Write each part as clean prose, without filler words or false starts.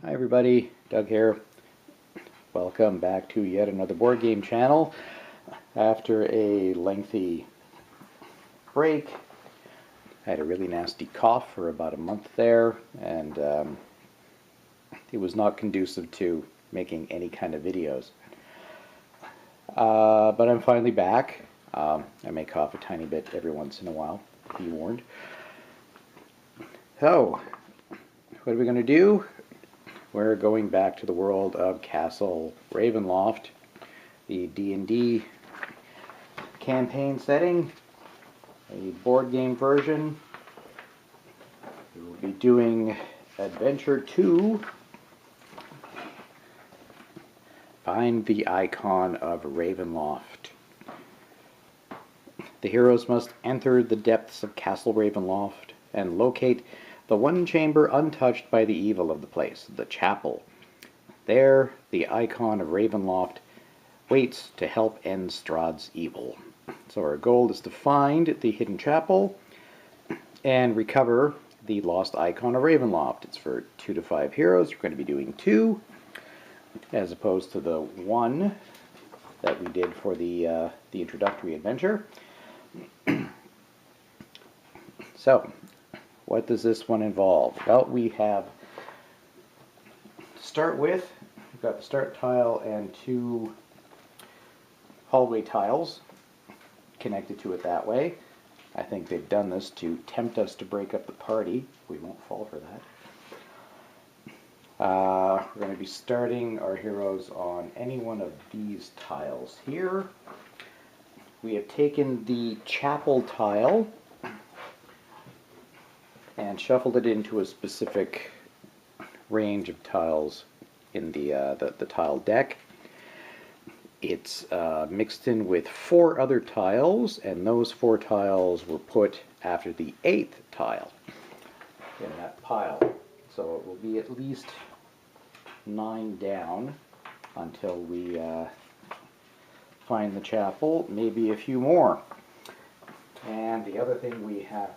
Hi everybody, Doug here. Welcome back to yet another board game channel. After a lengthy break, I had a really nasty cough for about a month there, and it was not conducive to making any kind of videos. But I'm finally back. I may cough a tiny bit every once in a while, be warned. So, what are we going to do? We're going back to the world of Castle Ravenloft, the D&D campaign setting, a board game version. We will be doing Adventure 2, Find the Icon of Ravenloft. The heroes must enter the depths of Castle Ravenloft and locate the one chamber untouched by the evil of the place, the chapel. There, the icon of Ravenloft waits to help end Strahd's evil. So our goal is to find the hidden chapel and recover the lost icon of Ravenloft. It's for 2 to 5 heroes. We're going to be doing 2, as opposed to the 1 that we did for the introductory adventure. So, what does this one involve? Well, we have, to start with, we've got the start tile and 2 hallway tiles connected to it that way. I think they've done this to tempt us to break up the party. We won't fall for that. We're going to be starting our heroes on any one of these tiles here. We have taken the chapel tile and shuffled it into a specific range of tiles in the tile deck. It's mixed in with 4 other tiles, and those 4 tiles were put after the 8th tile in that pile. So it will be at least 9 down until we find the chapel, maybe a few more. And the other thing we have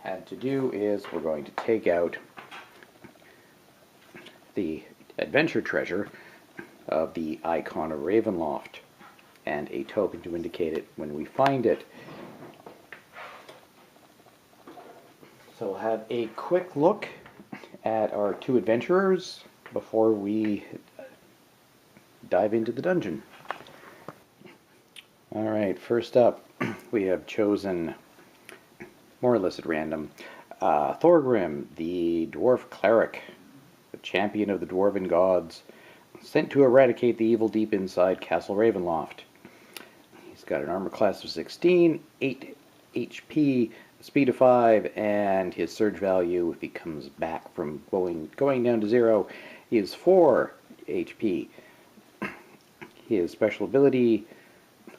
had to do is we're going to take out the adventure treasure of the icon of Ravenloft and a token to indicate it when we find it. So we'll have a quick look at our 2 adventurers before we dive into the dungeon. Alright, first up we have chosen, more or less at random, Thorgrim, the dwarf cleric, the champion of the dwarven gods, sent to eradicate the evil deep inside Castle Ravenloft. He's got an armor class of 16, 8 HP, speed of 5, and his surge value, if he comes back from going down to 0, is 4 HP. His special ability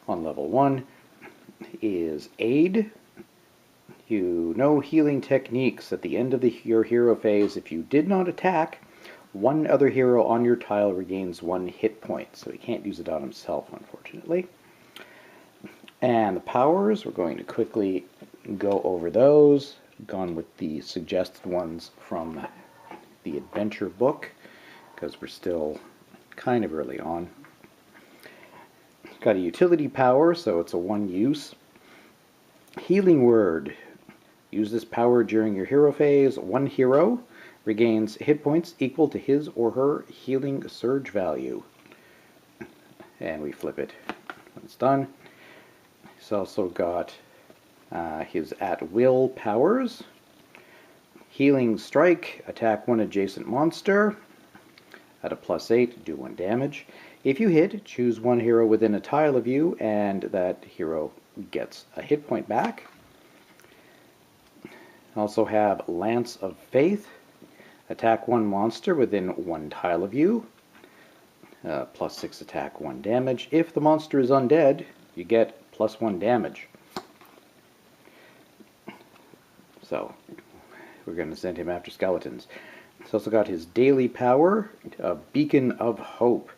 on level 1 is Aid. You know healing techniques. At the end of your hero phase, if you did not attack, one other hero on your tile regains 1 hit point. So he can't use it on himself, unfortunately. And the powers, we're going to quickly go over those. Gone with the suggested ones from the adventure book, because we're still kind of early on. It's got a utility power, so it's a 1 use. Healing word. Use this power during your hero phase. 1 hero regains hit points equal to his or her healing surge value. And we flip it when it's done. He's also got his at-will powers. Healing strike. Attack 1 adjacent monster. At a +8, do 1 damage. If you hit, choose 1 hero within a tile of you, and that hero gets a hit point back. Also have Lance of Faith. Attack 1 monster within 1 tile of you. +6 attack, 1 damage. If the monster is undead, you get +1 damage. So, we're going to send him after skeletons. He's also got his daily power of Beacon of Hope.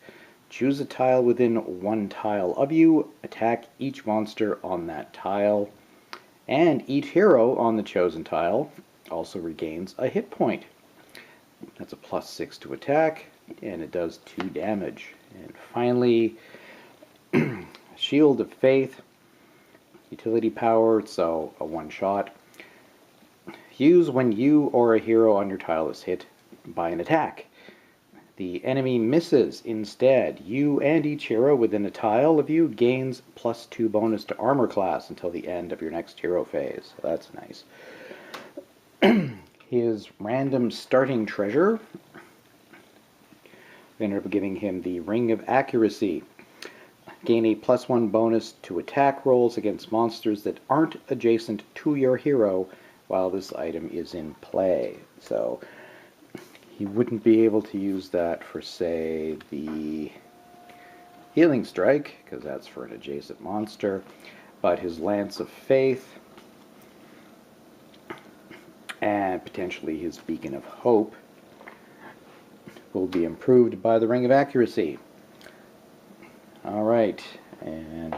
Choose a tile within 1 tile of you. Attack each monster on that tile. And each hero on the chosen tile also regains a hit point. That's a +6 to attack, and it does 2 damage. And finally, Shield of Faith, utility power, so a one-shot. Use when you or a hero on your tile is hit by an attack. The enemy misses instead. You and each hero within a tile of you gains +2 bonus to armor class until the end of your next hero phase. So that's nice. His random starting treasure, we ended up giving him the Ring of Accuracy. Gain a +1 bonus to attack rolls against monsters that aren't adjacent to your hero while this item is in play. So he wouldn't be able to use that for, say, the Healing Strike, because that's for an adjacent monster, but his Lance of Faith and potentially his Beacon of Hope will be improved by the Ring of Accuracy. Alright, and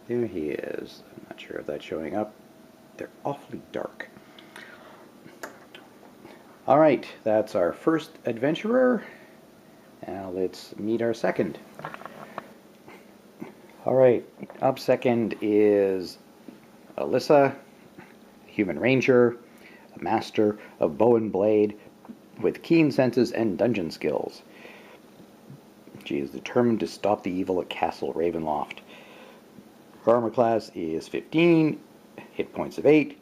there he is. I'm not sure if that's showing up. They're awfully dark. Alright, that's our first adventurer. Now let's meet our second. Alright, up second is Alyssa, Human Ranger, a master of bow and blade with keen senses and dungeon skills. She is determined to stop the evil at Castle Ravenloft. Her armor class is 15, hit points of 8,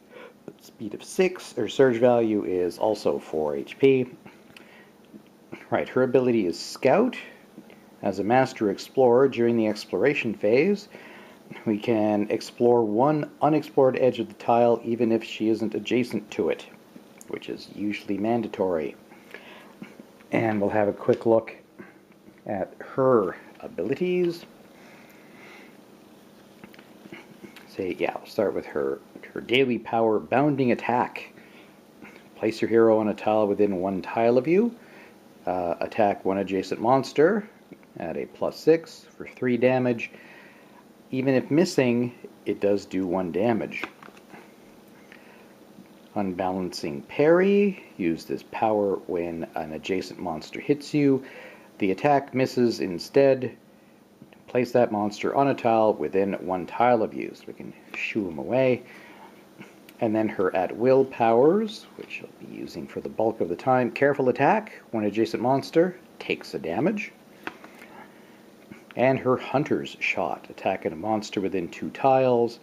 speed of 6, her surge value is also 4 HP. Right, her ability is Scout. As a master explorer during the exploration phase, we can explore one unexplored edge of the tile even if she isn't adjacent to it, which is usually mandatory. And we'll have a quick look at her abilities. We'll start with her daily power bounding attack. Place your hero on a tile within one tile of you. Attack one adjacent monster at a +6 for 3 damage. Even if missing, it does do 1 damage. Unbalancing parry. Use this power when an adjacent monster hits you. The attack misses instead. Place that monster on a tile within one tile of you, so we can shoo him away. And then her at-will powers, which she'll be using for the bulk of the time. Careful attack. One adjacent monster takes a damage. And her hunter's shot. Attack at a monster within 2 tiles.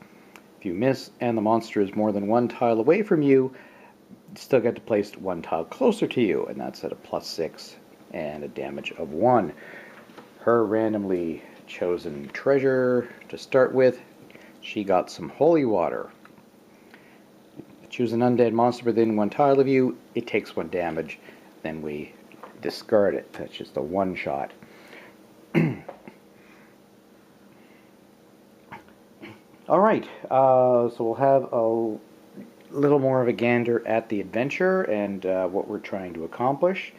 If you miss and the monster is more than 1 tile away from you, you still get to place 1 tile closer to you, and that's at a +6 and a damage of 1. Her randomly chosen treasure to start with, she got some holy water. Choose an undead monster within 1 tile of you, it takes 1 damage, then we discard it. That's just a one-shot. Alright, so we'll have a little more of a gander at the adventure and what we're trying to accomplish,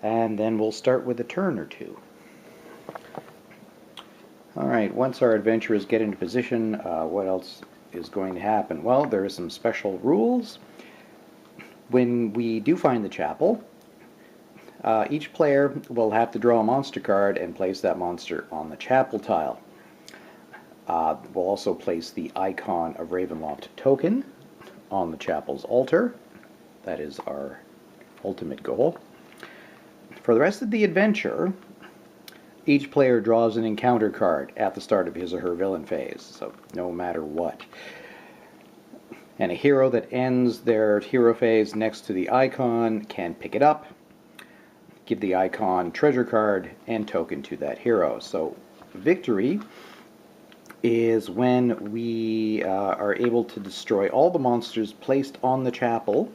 and then we'll start with a turn or two. Alright, once our adventurers get into position, what else is going to happen? Well, there are some special rules. When we do find the chapel, each player will have to draw a monster card and place that monster on the chapel tile. We'll also place the icon of Ravenloft token on the chapel's altar. That is our ultimate goal. For the rest of the adventure, each player draws an encounter card at the start of his or her villain phase, so no matter what. And a hero that ends their hero phase next to the icon can pick it up, give the icon treasure card and token to that hero. So victory is when we are able to destroy all the monsters placed on the chapel.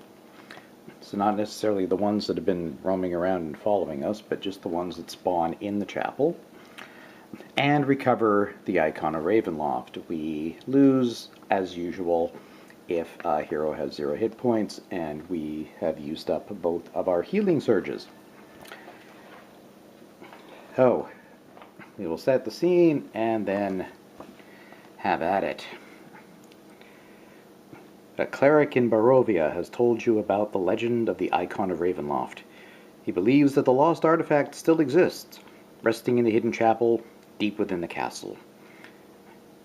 So not necessarily the ones that have been roaming around and following us, but just the ones that spawn in the chapel. And recover the icon of Ravenloft. We lose, as usual, if a hero has 0 hit points and we have used up both of our healing surges. So, we will set the scene and then have at it. A cleric in Barovia has told you about the legend of the Icon of Ravenloft. He believes that the lost artifact still exists, resting in the hidden chapel deep within the castle.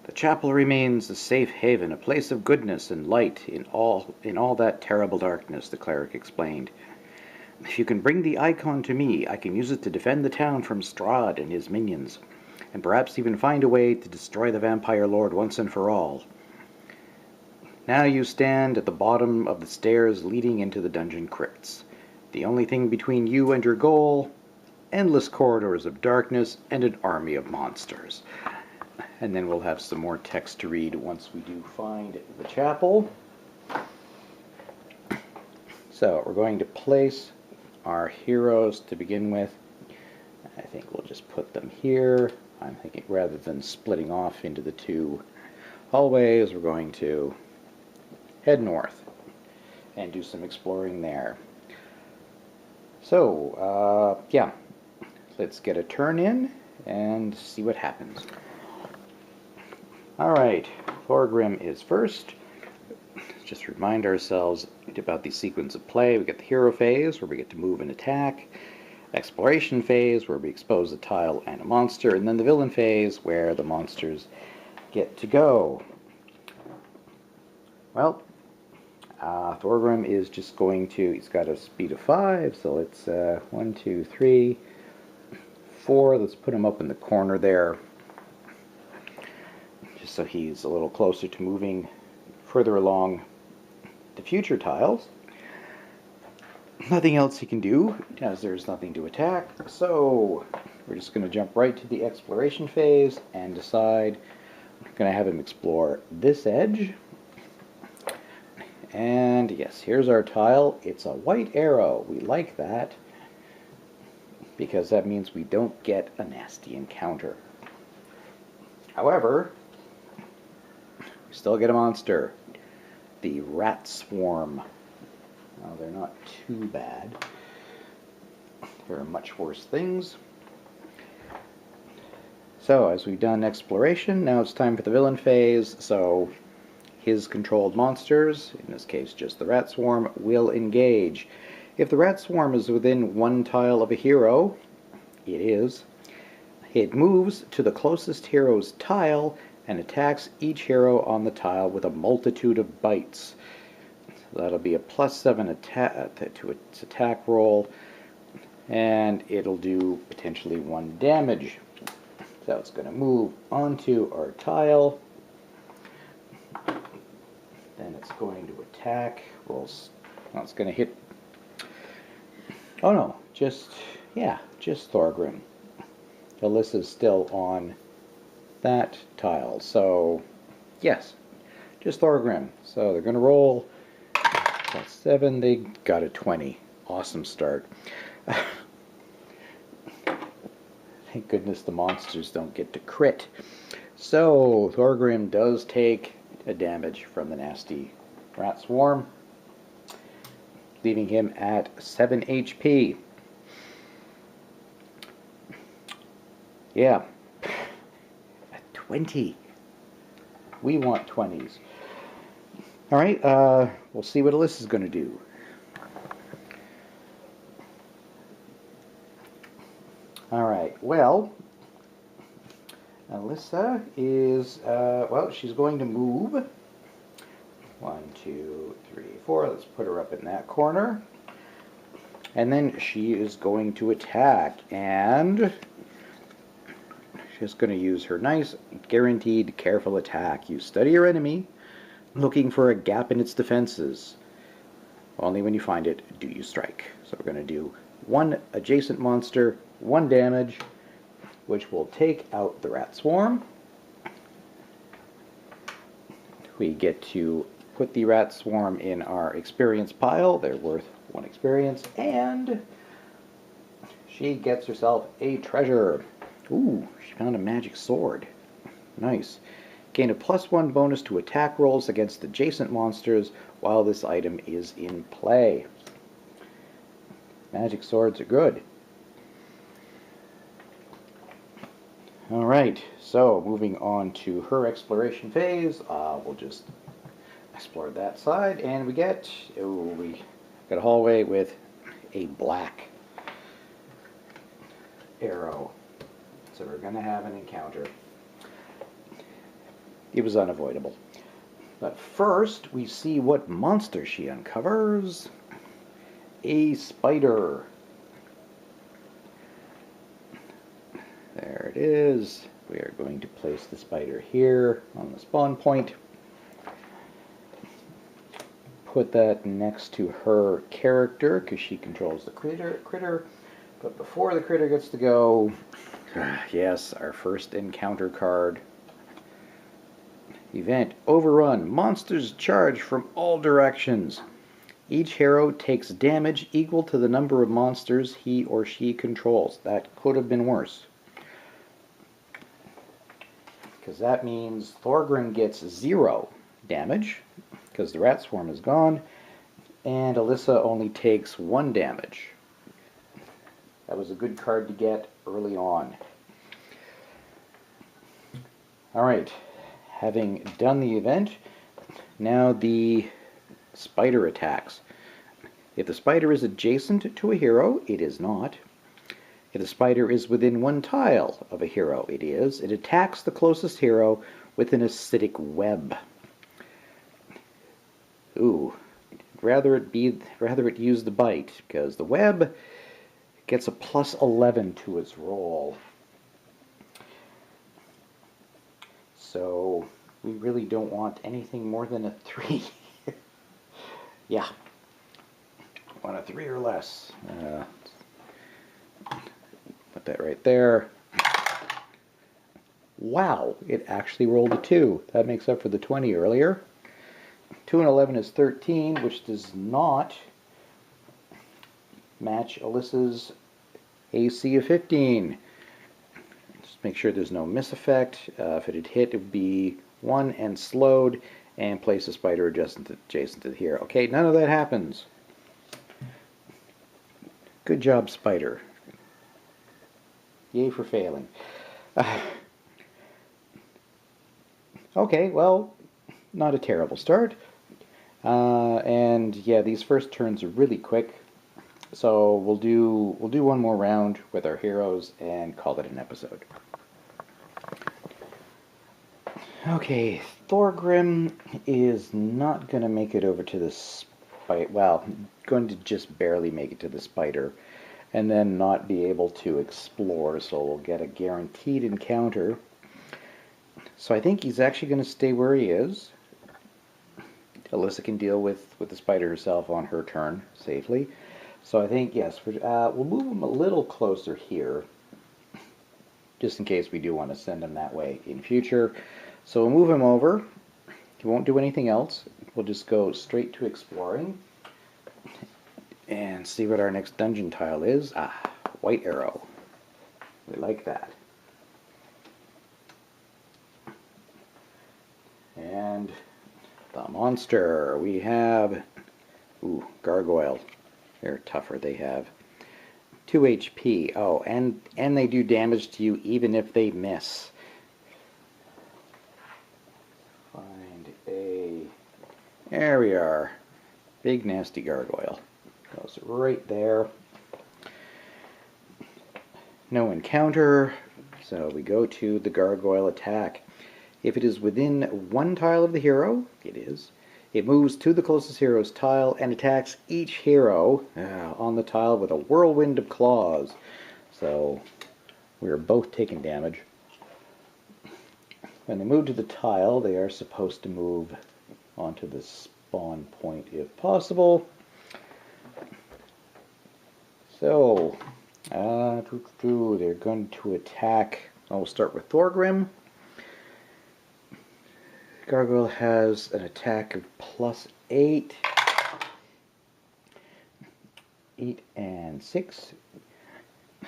The chapel remains a safe haven, a place of goodness and light in all that terrible darkness, the cleric explained. If you can bring the icon to me, I can use it to defend the town from Strahd and his minions, and perhaps even find a way to destroy the vampire lord once and for all. Now you stand at the bottom of the stairs leading into the dungeon crypts. The only thing between you and your goal, endless corridors of darkness and an army of monsters. And then we'll have some more text to read once we do find the chapel. So we're going to place our heroes to begin with. I think we'll just put them here. I'm thinking rather than splitting off into the two hallways, we're going to head north and do some exploring there. So, yeah, let's get a turn in and see what happens. Alright, Thorgrim is first. Just remind ourselves about the sequence of play. We get the hero phase, where we get to move and attack. Exploration phase, where we expose a tile and a monster. And then the villain phase, where the monsters get to go. Well, Thorgrim is just going to, he's got a speed of 5, so it's 1, 2, 3, 4. Let's put him up in the corner there, just so he's a little closer to moving further along the future tiles. Nothing else he can do, as there's nothing to attack, so we're just going to jump right to the exploration phase and decide. I'm going to have him explore this edge. And yes, here's our tile. It's a white arrow. We like that, because that means we don't get a nasty encounter. However, we still get a monster. The rat swarm. Well, they're not too bad. There are much worse things. So, as we've done exploration, now it's time for the villain phase. So, his controlled monsters, in this case just the rat swarm, will engage. If the rat swarm is within one tile of a hero, it is, it moves to the closest hero's tile and attacks each hero on the tile with a multitude of bites. So that'll be a +7 attack to its attack roll, and it'll do potentially 1 damage. So it's going to move onto our tile. Then it's going to attack. Rolls. Well, it's going to hit. Oh no, just Thorgrim. Alyssa's still on that tile, so yes, just Thorgrim. So they're going to roll. That's 7. They got a 20. Awesome start. Thank goodness the monsters don't get to crit. So Thorgrim does take a damage from the nasty rat swarm, leaving him at 7 HP. Yeah, at 20. We want 20s. All right, we'll see what Alyssa's going to do. All right, well, Alyssa is, well, she's going to move. 1, 2, 3, 4. Let's put her up in that corner. And then she is going to attack. And she's going to use her nice, guaranteed, careful attack. You study your enemy, looking for a gap in its defenses. Only when you find it do you strike. So we're going to do 1 adjacent monster, 1 damage, which will take out the rat swarm. We get to put the rat swarm in our experience pile. They're worth 1 experience. And she gets herself a treasure. Ooh, she found a magic sword. Nice. Gain a +1 bonus to attack rolls against adjacent monsters while this item is in play. Magic swords are good. Alright, so moving on to her exploration phase, we'll just explored that side, and we got a hallway with a black arrow. So we're going to have an encounter. It was unavoidable. But first, we see what monster she uncovers. A spider. There it is. We are going to place the spider here on the spawn point. Put that next to her character because she controls the critter. But before the critter gets to go, yes, our first encounter card. Event Overrun. Monsters charge from all directions. Each hero takes damage equal to the number of monsters he or she controls. That could have been worse. Because that means Thorgrim gets 0 damage, because the rat swarm is gone, and Alyssa only takes 1 damage. That was a good card to get early on. Alright, having done the event, now the spider attacks. If the spider is adjacent to a hero, it is not. If the spider is within 1 tile of a hero, it is. It attacks the closest hero with an acidic web. Ooh, rather it use the bite, because the web gets a +11 to its roll. So we really don't want anything more than a 3. Yeah, want a 3 or less. Put that right there. Wow, it actually rolled a 2. That makes up for the 20 earlier. 2 and 11 is 13, which does not match Alyssa's AC of 15. Just make sure there's no miss effect. If it had hit, it would be 1 and slowed, and place a spider adjacent to the hero. Okay, none of that happens. Good job, spider. Yay for failing. Okay, well, not a terrible start. And yeah, these first turns are really quick. So we'll do one more round with our heroes and call it an episode. Okay, Thorgrim is not going to make it over to the spider. Well, going to just barely make it to the spider, and then not be able to explore, so we'll get a guaranteed encounter. So I think he's actually going to stay where he is. Alyssa can deal with the spider herself on her turn safely. So I think, yes, we'll move him a little closer here, just in case we do want to send him that way in future. So we'll move him over. He won't do anything else. We'll just go straight to exploring and see what our next dungeon tile is. Ah, white arrow. We like that. And the monster. We have, ooh, gargoyle. They're tougher. They have 2 HP. Oh, and they do damage to you even if they miss. There we are. Big nasty gargoyle. Goes right there. No encounter, so we go to the gargoyle attack. If it is within 1 tile of the hero, it is, it moves to the closest hero's tile and attacks each hero on the tile with a whirlwind of claws. So we are both taking damage. When they move to the tile, they are supposed to move onto the spawn point if possible. So, they're going to attack. We'll start with Thorgrim. Gargoyle has an attack of +8. 8 and 6.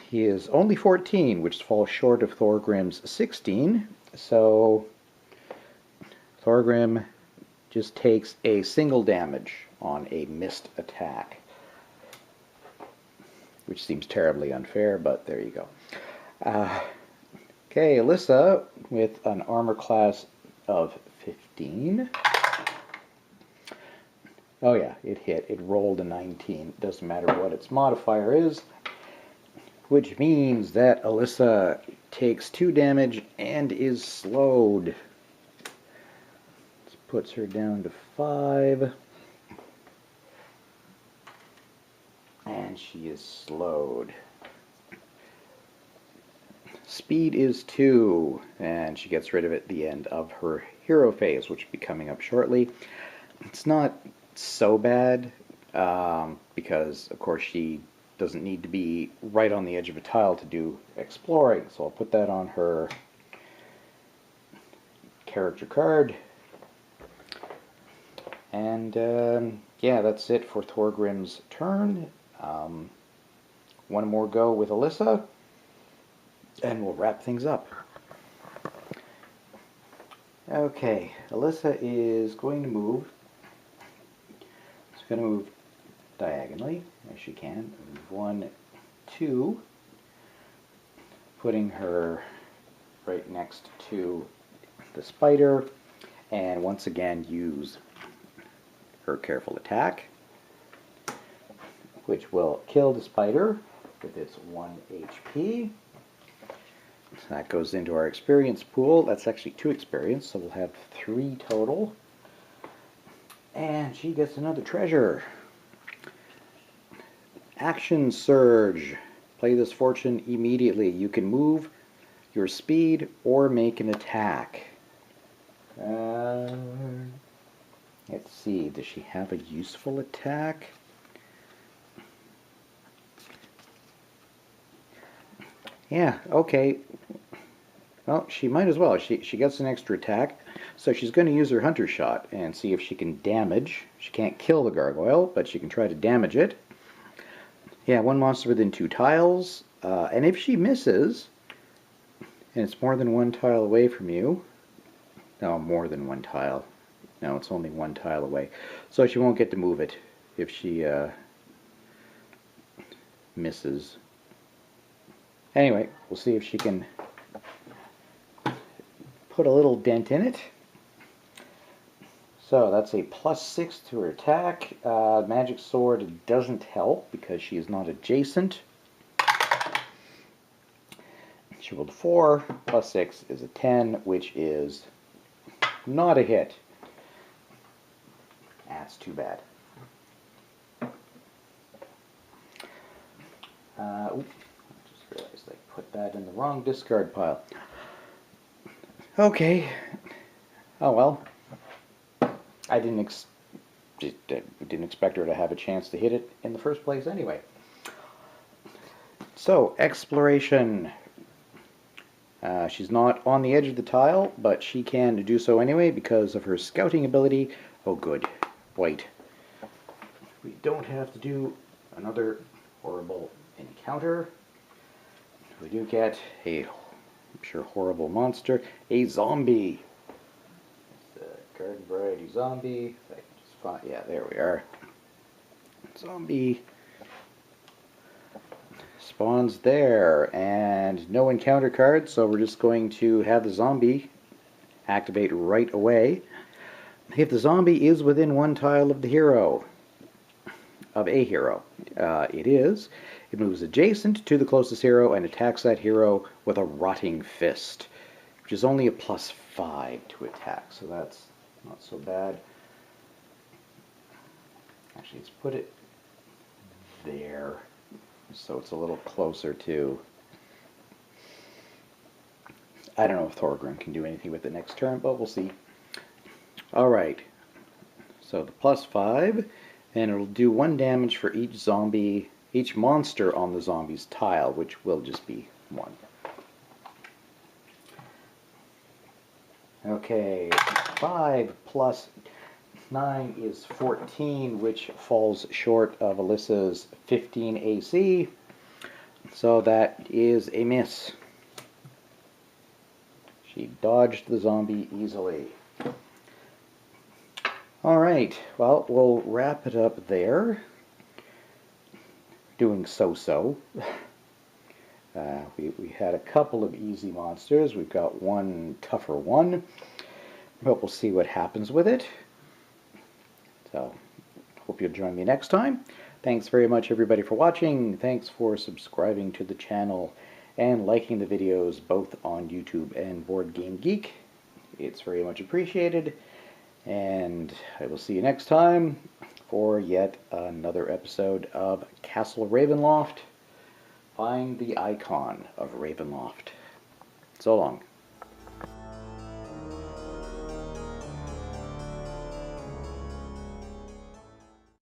He is only 14, which falls short of Thorgrim's 16. So, Thorgrim just takes a single damage on a missed attack, which seems terribly unfair, but there you go. Okay, Alyssa with an armor class of 15. Oh yeah, it hit. It rolled a 19. Doesn't matter what its modifier is, which means that Alyssa takes 2 damage and is slowed. This puts her down to 5. And she is slowed. Speed is 2, and she gets rid of it at the end of her hero phase, which will be coming up shortly. It's not so bad, because, of course, she doesn't need to be right on the edge of a tile to do exploring, so I'll put that on her character card. And, yeah, that's it for Thorgrim's turn. One more go with Alyssa, and we'll wrap things up. Okay, Alyssa is going to move. She's going to move diagonally, as she can. Move 1, 2, putting her right next to the spider, and once again use her careful attack, which will kill the spider with its 1 HP. So that goes into our experience pool. That's actually 2 experience, so we'll have 3 total. And she gets another treasure. Action Surge. Play this fortune immediately. You can move your speed or make an attack. Let's see, does she have a useful attack? Yeah, okay. Well, she might as well. She gets an extra attack, so she's going to use her hunter shot and see if she can damage. She can't kill the gargoyle, but she can try to damage it. Yeah, 1 monster within 2 tiles, and if she misses, and it's more than 1 tile away from you, no, more than 1 tile. No, it's only 1 tile away. So she won't get to move it if she misses. Anyway, we'll see if she can put a little dent in it. So that's a +6 to her attack. Magic Sword doesn't help because she is not adjacent. She rolled 4, +6 is a 10, which is not a hit. That's too bad. Oops, I just realized I put that in the wrong discard pile. Okay. Oh well. I didn't expect her to have a chance to hit it in the first place anyway. So, exploration. She's not on the edge of the tile, but she can do so anyway because of her scouting ability. Oh good, white. We don't have to do another horrible encounter. We do get a, I'm sure, horrible monster, a zombie. It's a garden variety zombie. If I can just find, yeah, there we are. Zombie spawns there, and no encounter card, so we're just going to have the zombie activate right away. If the zombie is within 1 tile of the hero, of a hero, it is. It moves adjacent to the closest hero and attacks that hero with a rotting fist, which is only a +5 to attack, so that's not so bad. Actually, let's put it there, so it's a little closer to... I don't know if Thorgrim can do anything with it next turn, but we'll see. Alright, so the +5, and it'll do 1 damage for each zombie, each monster on the zombie's tile, which will just be 1. Okay, 5 plus 9 is 14, which falls short of Alyssa's 15 AC, so that is a miss. She dodged the zombie easily. Alright, well, we'll wrap it up there. Doing so-so. We had a couple of easy monsters. We've got one tougher one, but we'll see what happens with it. So, Hope you'll join me next time. Thanks very much, everybody, for watching. Thanks for subscribing to the channel and liking the videos both on YouTube and Board Game Geek. It's very much appreciated. And I will see you next time for yet another episode of Castle Ravenloft. Find the icon of Ravenloft. So long.